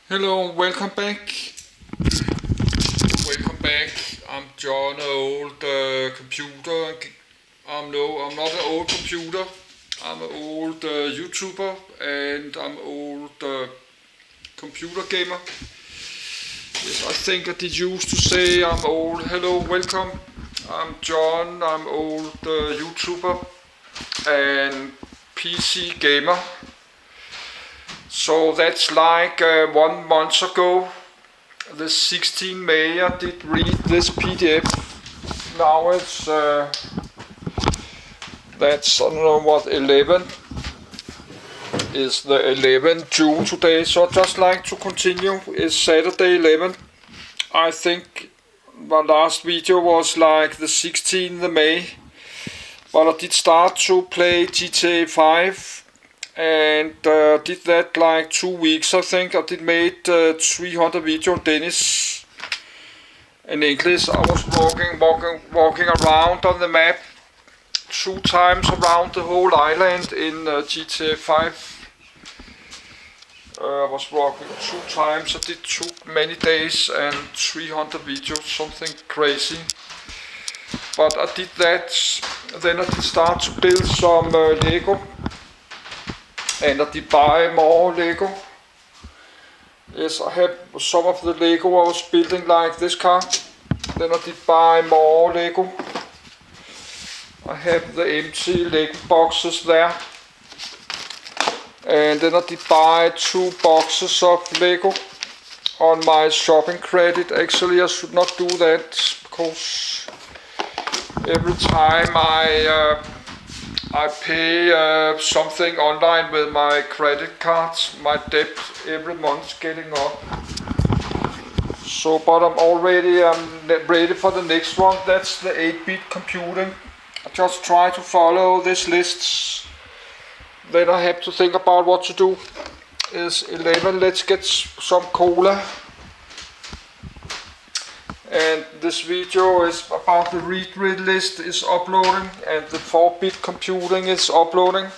Hello, welcome back. Welcome back. I'm John, an old computer. I'm not an old computer. I'm an old YouTuber, and I'm an old computer gamer. Yes, I think I did used to say I'm old. Hello, welcome. I'm John. I'm old YouTuber and PC gamer. So that's like 1 month ago. The 16th May I did read this PDF. Now it's that's I don't know what 11 is the 11th June today. So I just like to continue. It's Saturday 11. I think my last video was like the 16th May, but I did start to play GTA 5 and did that like 2 weeks. I think I did made 300 video in Danish. In English, I was walking around on the map 2 times around the whole island in GTA 5. I was walking 2 times. I did took many days and 300 videos, something crazy. But I did that. Then I did start to build some Lego. And I did buy more Lego. Yes, I have some of the Lego I was building, like this car. Then I did buy more Lego. I have the empty Lego boxes there. And then I did buy 2 boxes of Lego on my shopping credit. Actually, I should not do that because every time I pay something online with my credit cards, my debt every month getting up. So, but I'm ready for the next one. That's the 8-bit computing. I just try to follow this list. Then I have to think about what to do. Is 11. Let's get some cola. And this video is about the read list is uploading and the 4-bit computing is uploading.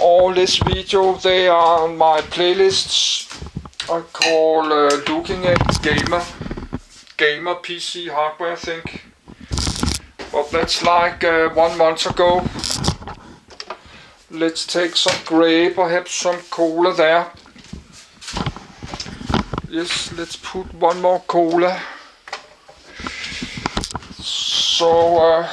All this video, they are on my playlists. I call looking at gamer PC hardware, I think. But that's like 1 month ago. Let's take some grape. I have some cola there. Yes, let's put one more cola. So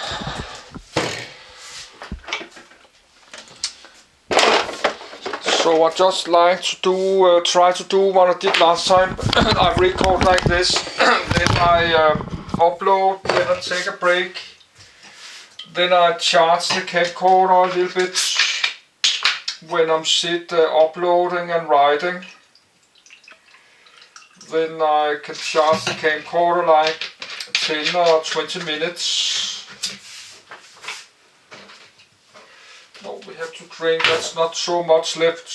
I just like to do try to do what I did last time. I record like this, then I upload, then I take a break, then I charge the camcorder a little bit when I'm uploading and writing. Then I can charge the camcorder like 10 or 20 minutes. No, we have to drink, that's not so much left.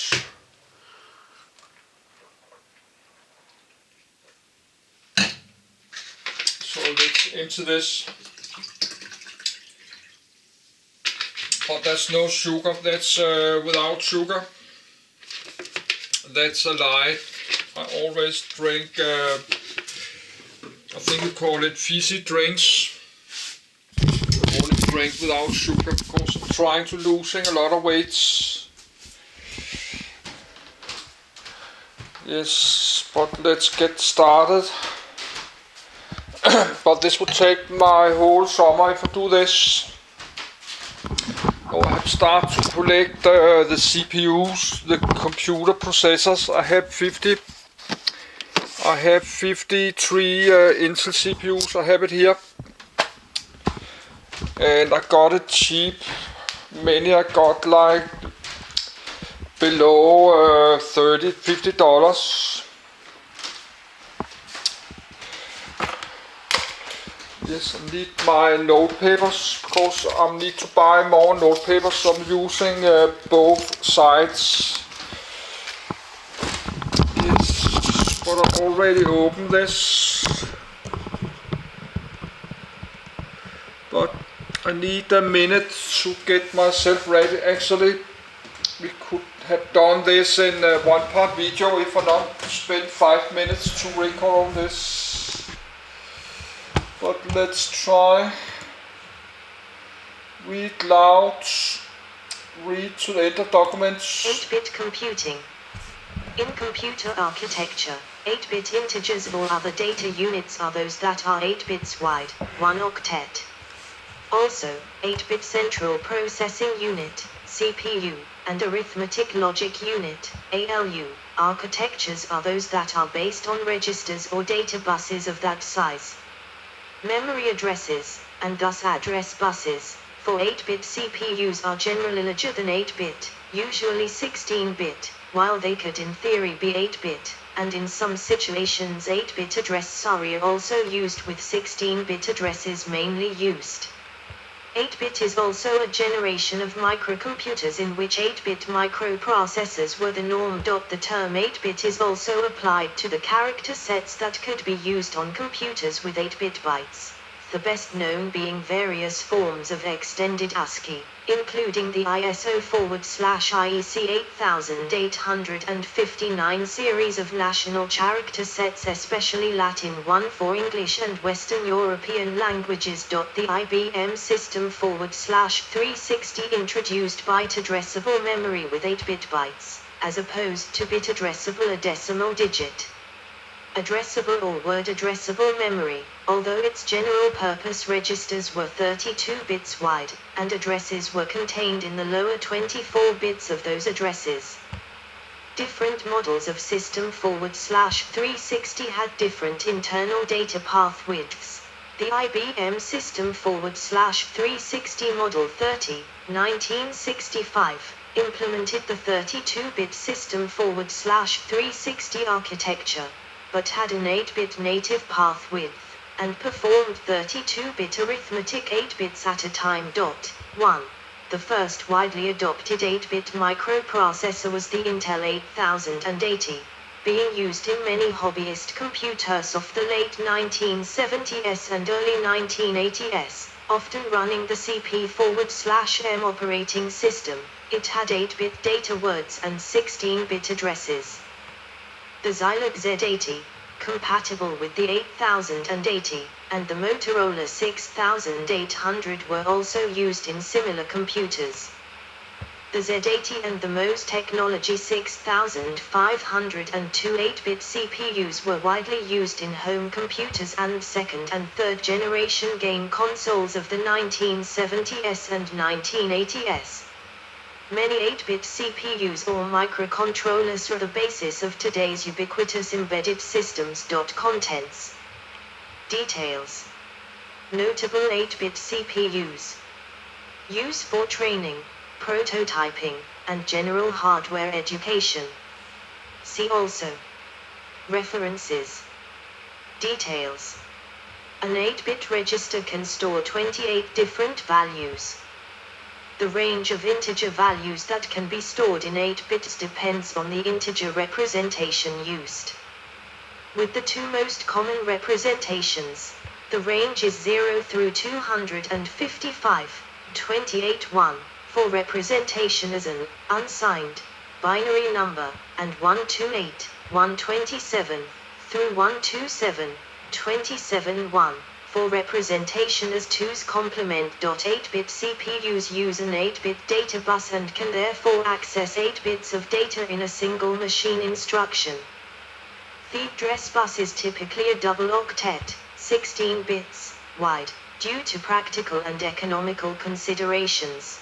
So let's empty this. But there's no sugar, that's without sugar. That's a lie. I always drink, I think we call it fizzy drinks. I only drink without sugar because I'm trying to losing a lot of weight. Yes, but let's get started. But this would take my whole summer if I do this. I have started to collect the CPUs, the computer processors. I have 53 Intel CPUs. I have it here, and I got it cheap. Many I got like below $50. Yes, I need my notepapers because I need to buy more notepapers. So I'm using both sides. Yes, but I already opened this. But I need a minute to get myself ready. Actually, we could had done this in a one-part video if I not spent 5 minutes to record all this. But let's try. Read loud. Read to the end of documents. 8-bit computing. In computer architecture, 8-bit integers or other data units are those that are 8 bits wide, 1 octet. Also, 8-bit central processing unit, CPU, and arithmetic logic unit, ALU, architectures are those that are based on registers or data buses of that size. Memory addresses, and thus address buses, for 8-bit CPUs are generally larger than 8-bit, usually 16-bit, while they could in theory be 8-bit, and in some situations 8-bit addresses are also used with 16-bit addresses mainly used. 8-bit is also a generation of microcomputers in which 8-bit microprocessors were the norm. The term 8-bit is also applied to the character sets that could be used on computers with 8-bit bytes, the best known being various forms of extended ASCII, including the ISO/IEC 8859 series of national character sets, especially Latin 1 for English and Western European languages. The IBM System/360 introduced byte addressable memory with 8-bit bytes, as opposed to bit addressable a decimal digit. Addressable or word addressable memory, although its general purpose registers were 32 bits wide, and addresses were contained in the lower 24 bits of those addresses. Different models of System/360 had different internal data path widths. The IBM System/360 Model 30, 1965, implemented the 32-bit System/360 architecture, but had an 8-bit native path width, and performed 32-bit arithmetic 8 bits at a time. 1. The first widely adopted 8-bit microprocessor was the Intel 8080, being used in many hobbyist computers of the late 1970s and early 1980s, often running the CP/M operating system. It had 8-bit data words and 16-bit addresses. The Zilog Z80, compatible with the 8080, and the Motorola 6800 were also used in similar computers. The Z80 and the MOS Technology 6502 8-bit CPUs were widely used in home computers and second and third generation game consoles of the 1970s and 1980s. Many 8-bit CPUs or microcontrollers are the basis of today's ubiquitous embedded systems. Contents. Details. Notable 8-bit CPUs. Use for training, prototyping, and general hardware education. See also. References. Details. An 8-bit register can store 28 different values. The range of integer values that can be stored in 8 bits depends on the integer representation used. With the two most common representations, the range is 0 through 255, 28(1), for representation as an unsigned binary number, and 128, 127, through 127, 27(1), for representation as 2's complement. 8-bit CPUs use an 8-bit data bus and can therefore access 8 bits of data in a single machine instruction. The address bus is typically a double octet, 16 bits, wide, due to practical and economical considerations.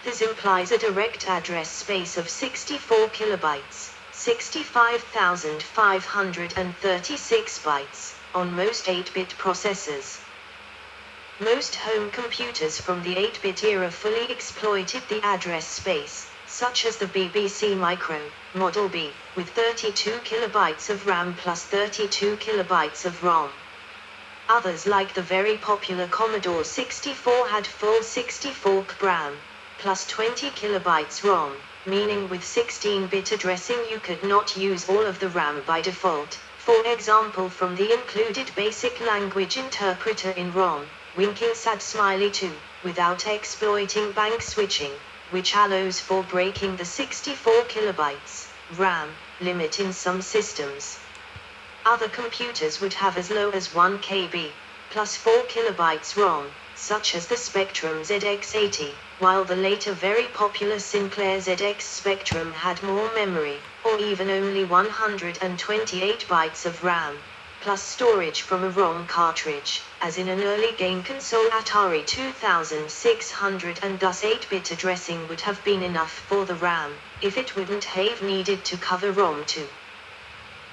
This implies a direct address space of 64 kilobytes, 65,536 bytes, on most 8-bit processors. Most home computers from the 8-bit era fully exploited the address space, such as the BBC Micro, Model B, with 32 kilobytes of RAM plus 32 kilobytes of ROM. Others like the very popular Commodore 64 had full 64 KB RAM, plus 20 kilobytes ROM, meaning with 16-bit addressing you could not use all of the RAM by default, for example from the included basic language interpreter in ROM, winking sad smiley 2, without exploiting bank switching. which allows for breaking the 64 kilobytes RAM limit in some systems. Other computers would have as low as 1 KB plus 4 kilobytes ROM, such as the Spectrum ZX80, while the later very popular Sinclair ZX Spectrum had more memory, or even only 128 bytes of RAM, plus storage from a ROM cartridge, as in an early game console Atari 2600, and thus 8-bit addressing would have been enough for the RAM, if it wouldn't have needed to cover ROM too.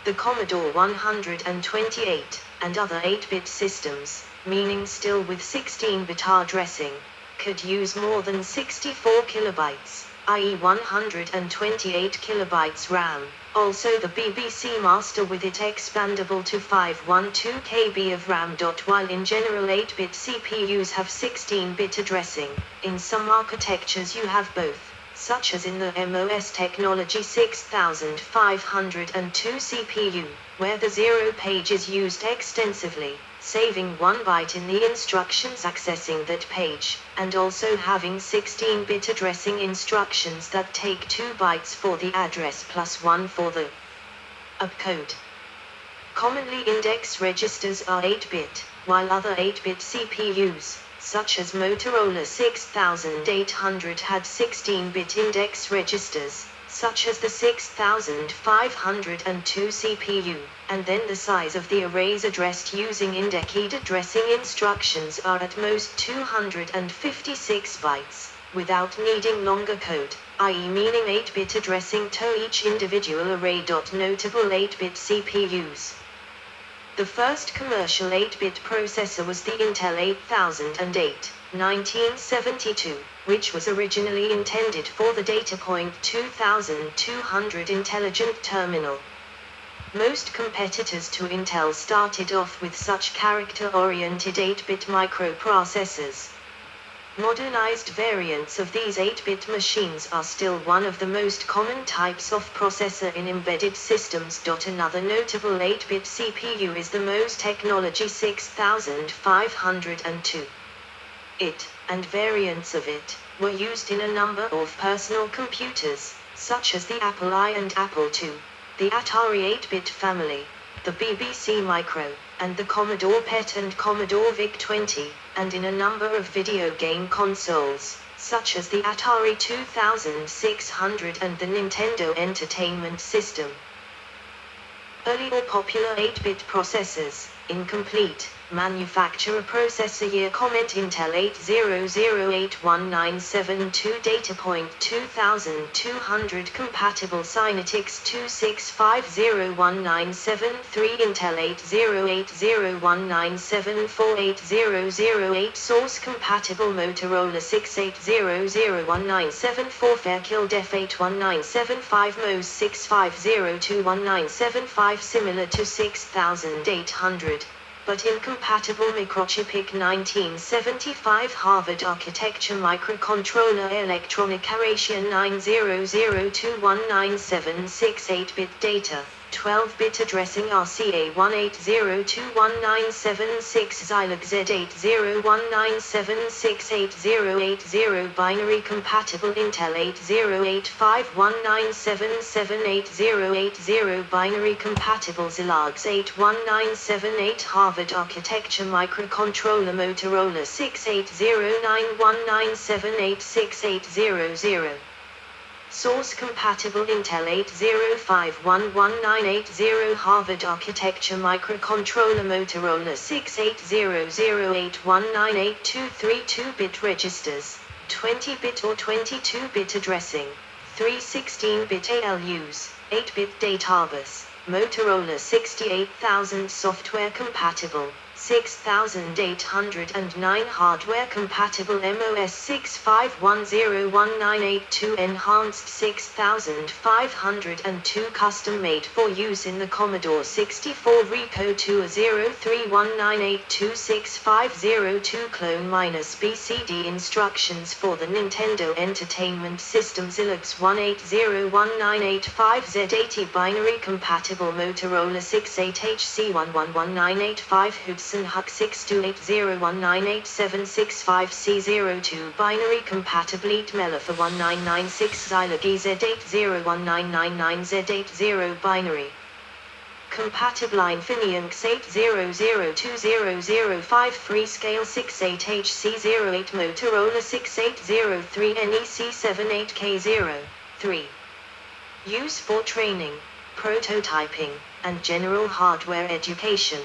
The Commodore 128, and other 8-bit systems, meaning still with 16-bit addressing, could use more than 64 kilobytes, i.e. 128 kilobytes RAM. Also the BBC Master with it expandable to 512 KB of RAM. While in general 8-bit CPUs have 16-bit addressing, in some architectures you have both, such as in the MOS Technology 6502 CPU, where the 0 page is used extensively, saving 1 byte in the instructions accessing that page, and also having 16-bit addressing instructions that take 2 bytes for the address plus 1 for the opcode. Commonly index registers are 8-bit, while other 8-bit CPUs, such as Motorola 6800 had 16-bit index registers, such as the 6502 CPU, and then the size of the arrays addressed using indexed addressing instructions are at most 256 bytes, without needing longer code, i.e. meaning 8-bit addressing to each individual array. Notable 8-bit CPUs. The first commercial 8-bit processor was the Intel 8008, 1972, which was originally intended for the Datapoint 2200 intelligent terminal. Most competitors to Intel started off with such character-oriented 8-bit microprocessors. Modernized variants of these 8-bit machines are still one of the most common types of processor in embedded systems. Another notable 8-bit CPU is the MOS Technology 6502. It, and variants of it, were used in a number of personal computers, such as the Apple I and Apple II, the Atari 8-bit family, the BBC Micro, and the Commodore PET and Commodore VIC-20, and in a number of video game consoles, such as the Atari 2600 and the Nintendo Entertainment System. Early or popular 8-bit processors, incomplete, manufacturer processor year comment Intel 80081972 Datapoint 2200 compatible Cynetics 2650193 Intel 80801974 source compatible Motorola 68001974 Fairchild F81975 MOS 65021975 similar to 6800. But incompatible microchip IC 1975 Harvard Architecture Microcontroller Electronic Aration 90021976 8-bit data, 12-bit addressing RCA 1802197 Zilog Z8019768080 binary compatible Intel 808519778080 binary compatible Zilog Z8197 Harvard Architecture Microcontroller Motorola 680919786800 Source compatible Intel 80511980 Harvard Architecture Microcontroller Motorola 6800819823 2-bit registers, 20-bit or 22-bit addressing, 3 16-bit ALUs, 8-bit databus, Motorola 68000 software compatible, 6809 hardware compatible MOS 65101982 enhanced 6502 custom made for use in the Commodore 64 Rico 20319826502 clone -BCD instructions for the Nintendo Entertainment System Zilux 1801985 Z80 binary compatible Motorola 68HC111985 HUD Ericsson HUC 6280198765C02 binary compatible Mela for 1996 Xylogy Z801999Z80 binary. Compatible Infineonx 8002005 Freescale 68HC08 Motorola 6803 NEC78K0 3. Use for training, prototyping, and general hardware education.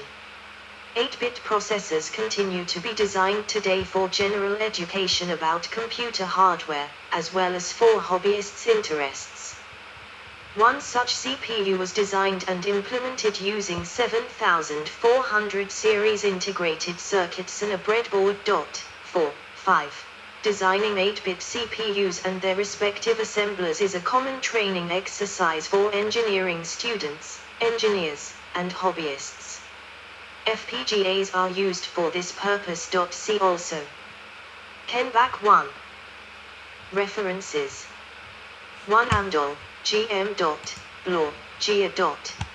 8-bit processors continue to be designed today for general education about computer hardware, as well as for hobbyists' interests. One such CPU was designed and implemented using 7400 series integrated circuits and a breadboard. 4. 5. Designing 8-bit CPUs and their respective assemblers is a common training exercise for engineering students, engineers, and hobbyists. FPGAs are used for this purpose. See also. Kenback 1. References 1. Amdahl, GM. Bloor, Gia.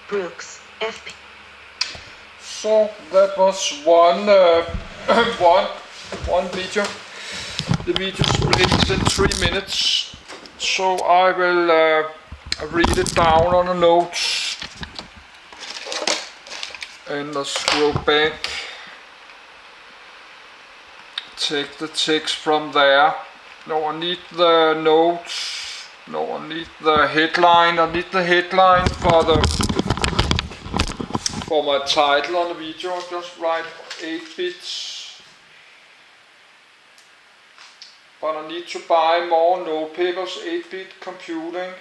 Brooks, FP. So that was one video. The video split in 3 minutes, so I will read it down on the notes and scroll back, take the text from there. No, I need the notes. No, I need the headline. I need the headline for my title on the video. I'll just write 8 bits. But I need to buy more notepapers, 8-bit computing.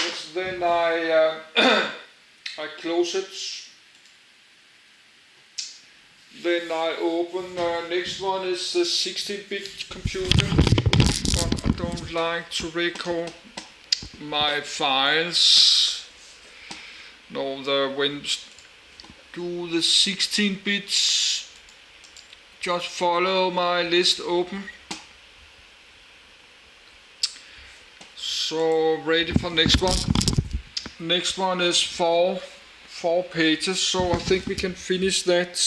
Yes, then I close it. Then I open, next one is the 16-bit computing, but I don't like to record my files. No, when do the 16 bits, just follow my list open. So ready for next one. Next one is four pages, so I think we can finish that.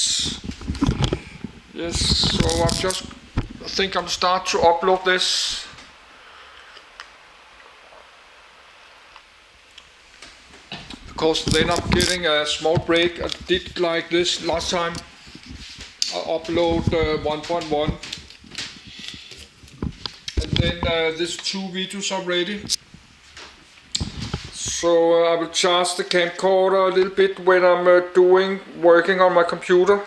Yes, so I think I'm start to upload this. Because then I'm getting a small break. I did like this last time. I upload 1.1. And then these 2 videos are ready. So I will charge the camcorder a little bit when I'm working on my computer.